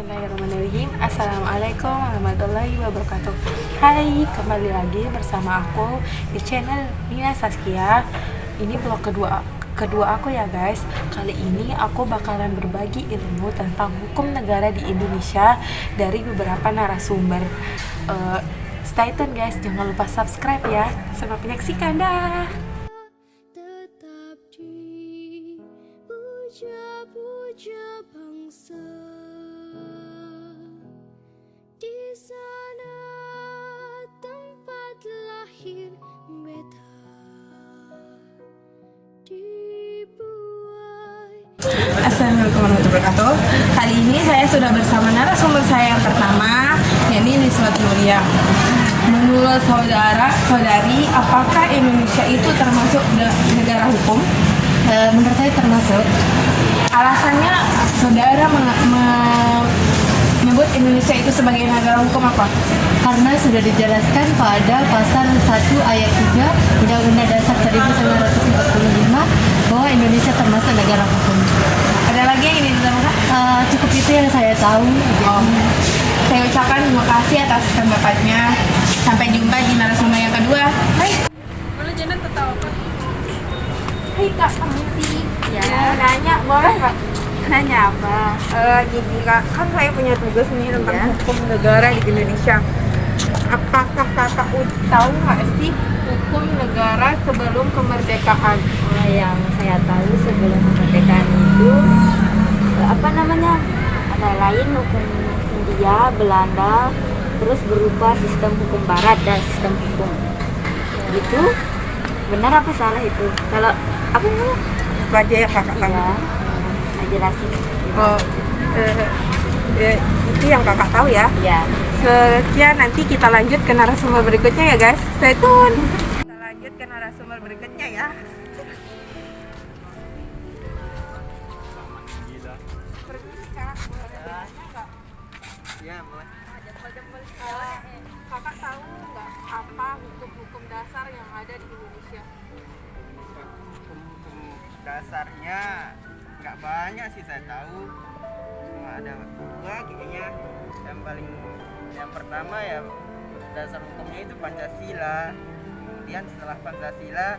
Bismillahirrahmanirrahim. Assalamualaikum warahmatullahi wabarakatuh. Hai, kembali lagi bersama aku di channel Nina Saskia. Ini vlog kedua aku ya guys. Kali ini aku bakalan berbagi ilmu tentang hukum negara di Indonesia dari beberapa narasumber. Stay tune guys, jangan lupa subscribe ya. Selamat menyaksikan dah. Puja bangsa di sana tempat lahir beta dibuai. Assalamualaikum warahmatullahi wabarakatuh. Kali ini saya sudah bersama narasumber saya yang pertama, yakni Niswat Nuria. Menurut saudari, apakah Indonesia itu termasuk negara hukum? Menurut saya termasuk. Alasannya saudara menyebut Indonesia itu sebagai negara hukum apa? Karena sudah dijelaskan pada pasal 1 ayat 3 Undang-Undang Dasar 1945 bahwa Indonesia termasuk negara hukum. Ada lagi yang ingin ditambahkan? Cukup itu yang saya tahu. Saya ucapkan terima kasih atas pendapatnya. Sampai jumpa di narasumber yang kedua. Hai. Boleh jangan ketawa apa? Hai kak, kamu sih? Ya, nanya boleh kak? Nanya apa? Gini kak, kan saya punya tugas nih tentang hukum negara di Indonesia. Apakah kakak tahu nggak sih hukum negara sebelum kemerdekaan? Yang saya tahu sebelum kemerdekaan itu ada lain hukum Hindia, Belanda, terus berupa sistem hukum Barat dan sistem hukum. Itu benar apa salah itu? Kalau apa namanya? Itu aja ya kakak tahu. Ya, saya jelasin. Itu yang kakak tahu ya. Ya. Sekian, nanti kita lanjut ke narasumber berikutnya ya guys. Stay tune. Kita lanjut ke narasumber berikutnya ya. Ya, boleh. Kakak tahu nggak apa hukum-hukum dasar yang ada di Indonesia? Hukum dasarnya nggak banyak sih saya tahu. Cuma ada dua kayaknya. Yang pertama ya dasar hukumnya itu Pancasila. Kemudian setelah Pancasila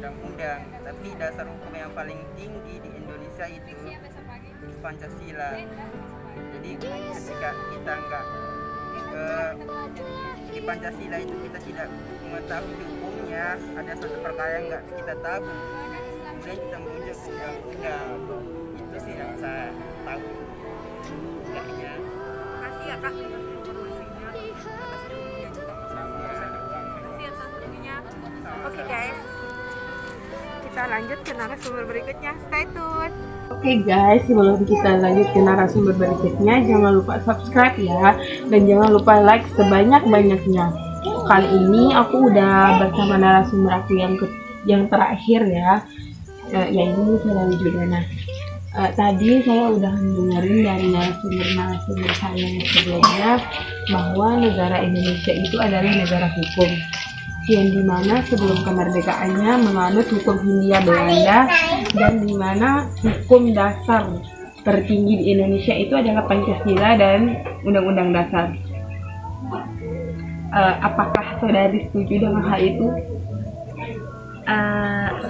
undang-undang. Tapi dasar hukum yang paling tinggi di Indonesia itu Pancasila. Jadi ketika kita nggak di Pancasila itu kita tidak mengetahui hukumnya, ada suatu perkara yang nggak kita tahu, kemudian kita merujuk ke undang-undang. Itu sih yang saya tahu enggaknya. Makasih ya kak atas informasinya, atas ilmunya juga. Makasih atas ilmunya. Oke guys, kita lanjut ke narasumber berikutnya. Stay tune. Oke guys, sebelum kita lanjut ke narasumber berikutnya, jangan lupa subscribe ya, dan jangan lupa like sebanyak-banyaknya. Kali ini aku udah bersama narasumber aku yang terakhir ya, yaitu Saudari Jordana. Tadi saya udah dengerin dari narasumber saya yang sebelumnya bahwa negara Indonesia itu adalah negara hukum, yang dimana sebelum kemerdekaannya menganut hukum Hindia Belanda, dan dimana hukum dasar tertinggi di Indonesia itu adalah Pancasila dan Undang-Undang Dasar. Apakah saudari setuju dengan hal itu?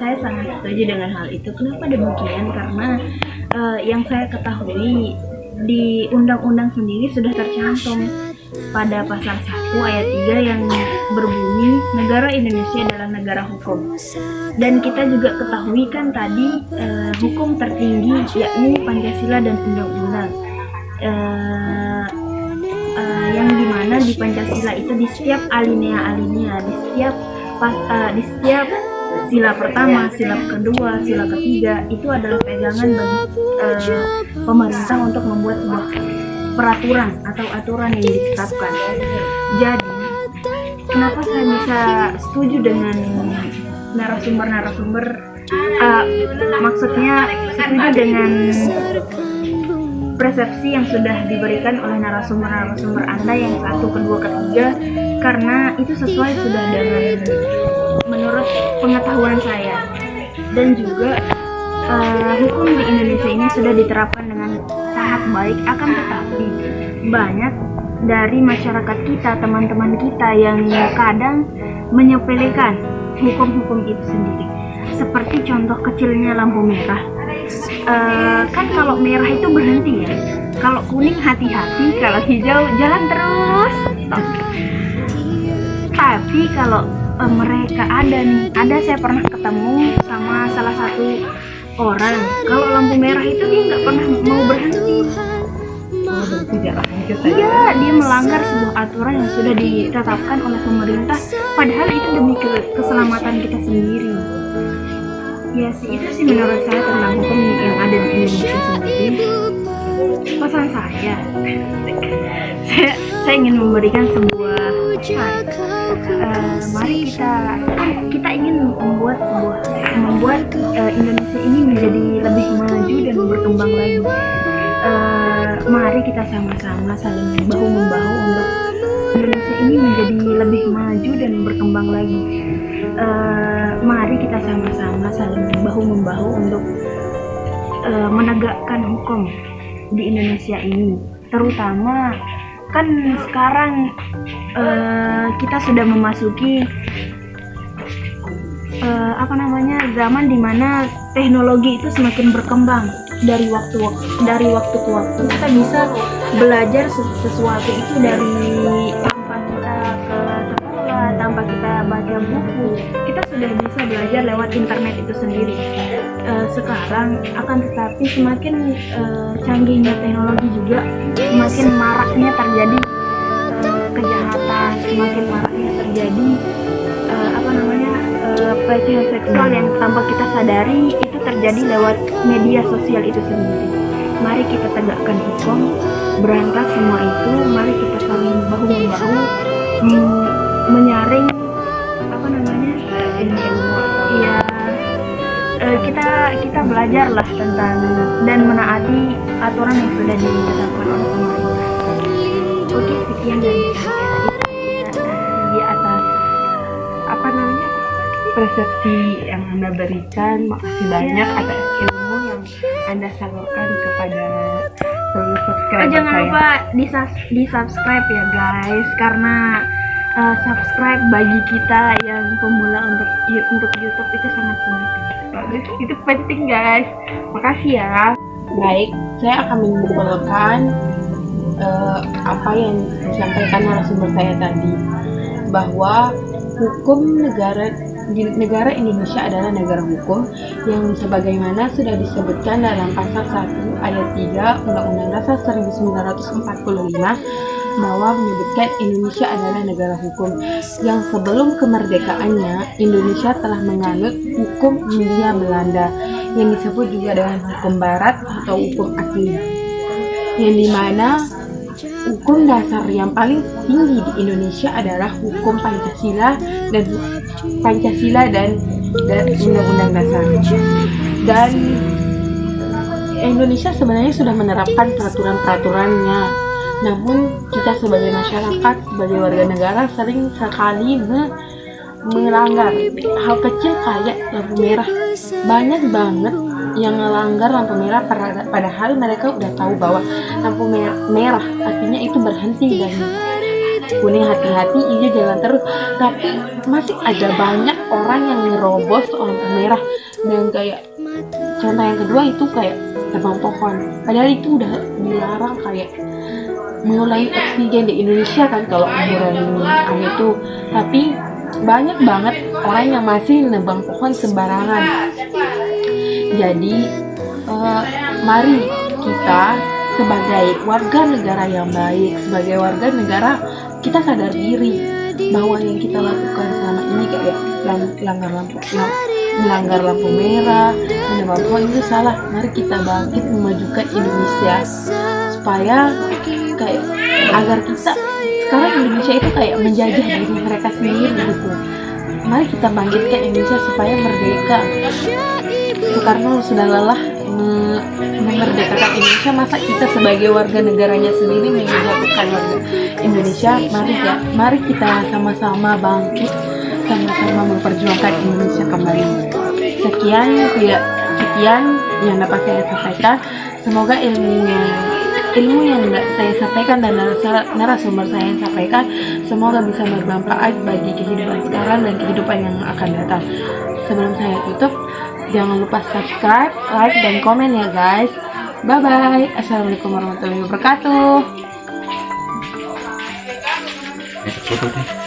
Saya sangat setuju dengan hal itu. Kenapa demikian? Karena yang saya ketahui di undang-undang sendiri sudah tercantum pada pasal 1 ayat 3 yang berbunyi negara Indonesia adalah negara hukum. Dan kita juga ketahui kan tadi hukum tertinggi yakni Pancasila dan undang-undang. Yang dimana di Pancasila itu di setiap alinea, di setiap sila pertama, sila kedua, sila ketiga itu adalah pegangan bagi pemerintah untuk membuat sebuah peraturan atau aturan yang ditetapkan. Jadi, kenapa saya bisa setuju dengan narasumber? Maksudnya setuju dengan persepsi yang sudah diberikan oleh narasumber Anda yang 1, kedua, ketiga, karena itu sesuai sudah dengan menurut pengetahuan saya. Dan juga hukum di Indonesia ini sudah diterapkan dengan sangat baik, akan tetapi banyak dari masyarakat kita, teman-teman kita yang kadang menyepelekan hukum-hukum itu sendiri. Seperti contoh kecilnya lampu merah. Kan kalau merah itu berhenti ya. Kalau kuning hati-hati, kalau hijau jalan terus. Stop. Tapi kalau mereka ada saya pernah ketemu sama salah satu orang. Kalau lampu merah itu dia nggak pernah mau berhenti. Iya, dia melanggar sebuah aturan yang sudah ditetapkan oleh pemerintah. Padahal itu demi keselamatan kita sendiri. Ya sih, itu sih menurut saya tentang hukum yang ada di Indonesia sendiri. Pesan saya ingin memberikan sebuah mari kita ingin membuat Indonesia ini menjadi lebih maju dan berkembang lagi. Mari kita sama-sama saling bahu membahu untuk Indonesia ini menjadi lebih maju dan berkembang lagi. Mari kita sama-sama saling bahu membahu untuk menegakkan hukum di Indonesia ini. Terutama kan sekarang kita sudah memasuki zaman dimana teknologi itu semakin berkembang dari waktu ke waktu. Kita bisa belajar sesuatu itu dari tanpa kita ke sekolah, tanpa kita baca buku. Kita sudah bisa belajar lewat internet itu sendiri. Sekarang akan tetapi semakin canggihnya teknologi juga, semakin maraknya terjadi kejahatan, semakin maraknya terjadi pelecehan seksual yang tanpa kita sadari itu terjadi lewat media sosial itu sendiri. Mari kita tegakkan hukum, berantas semua itu. Mari kita saling bahu membahu menyaring kita belajarlah tentang dan menaati aturan yang sudah ditetapkan oleh pemerintah. Oke, sekian dari saya di atas persepsi yang Anda berikan. Makasih banyak atas ilmu yang Anda salurkan kepada seluruh subscriber. Jangan lupa di subscribe ya guys, karena subscribe bagi kita yang pemula untuk YouTube itu sangat penting. Itu penting guys. Makasih ya. Baik, saya akan menyimpulkan apa yang disampaikan narasumber saya tadi, bahwa hukum negara Indonesia adalah negara hukum yang sebagaimana sudah disebutkan dalam pasal 1 ayat 3 Undang-Undang Dasar 1945 bahwa menyebutkan Indonesia adalah negara hukum yang sebelum kemerdekaannya Indonesia telah menganut hukum Hindia Belanda yang disebut juga dengan hukum Barat atau hukum asli, yang dimana hukum dasar yang paling tinggi di Indonesia adalah hukum Pancasila dan Undang-Undang Dasar. Dan Indonesia sebenarnya sudah menerapkan peraturan-peraturannya, namun kita sebagai masyarakat, sebagai warga negara sering sekali melanggar hal kecil kayak lampu merah. Banyak banget yang melanggar lampu merah padahal mereka udah tahu bahwa lampu merah artinya itu berhenti, dan kuning hati-hati, hijau jalan terus. Tapi masih ada banyak orang yang nerobos lampu merah. Dan kayak contoh yang kedua itu kayak tebang pohon, padahal itu udah dilarang, kayak mengurangi oksigen di Indonesia kan kalau mengurangi itu. Tapi banyak banget orang yang masih nebang pohon sembarangan. Jadi mari kita sebagai warga negara yang baik, sebagai warga negara, kita sadar diri bahwa yang kita lakukan selama ini kayak melanggar lampu merah, menebang pohon itu salah. Mari kita bangkit memajukan Indonesia supaya kayak agar kita sekarang Indonesia itu kayak menjajah diri mereka sendiri gitu. Mari kita bangkitkan Indonesia supaya merdeka. Soekarno sudah lelah memerdekakan Indonesia, masa kita sebagai warga negaranya sendiri menjatuhkan warga Indonesia? Mari kita sama-sama bangkit, sama-sama memperjuangkan Indonesia kembali. Sekian yang dapat saya sampaikan. Semoga ilmu ilmu yang saya sampaikan dan narasumber saya yang sampaikan semoga bisa bermanfaat bagi kehidupan sekarang dan kehidupan yang akan datang. Sebelum saya tutup, jangan lupa subscribe, like, dan komen ya guys. Bye bye. Assalamualaikum warahmatullahi wabarakatuh. Foto deh.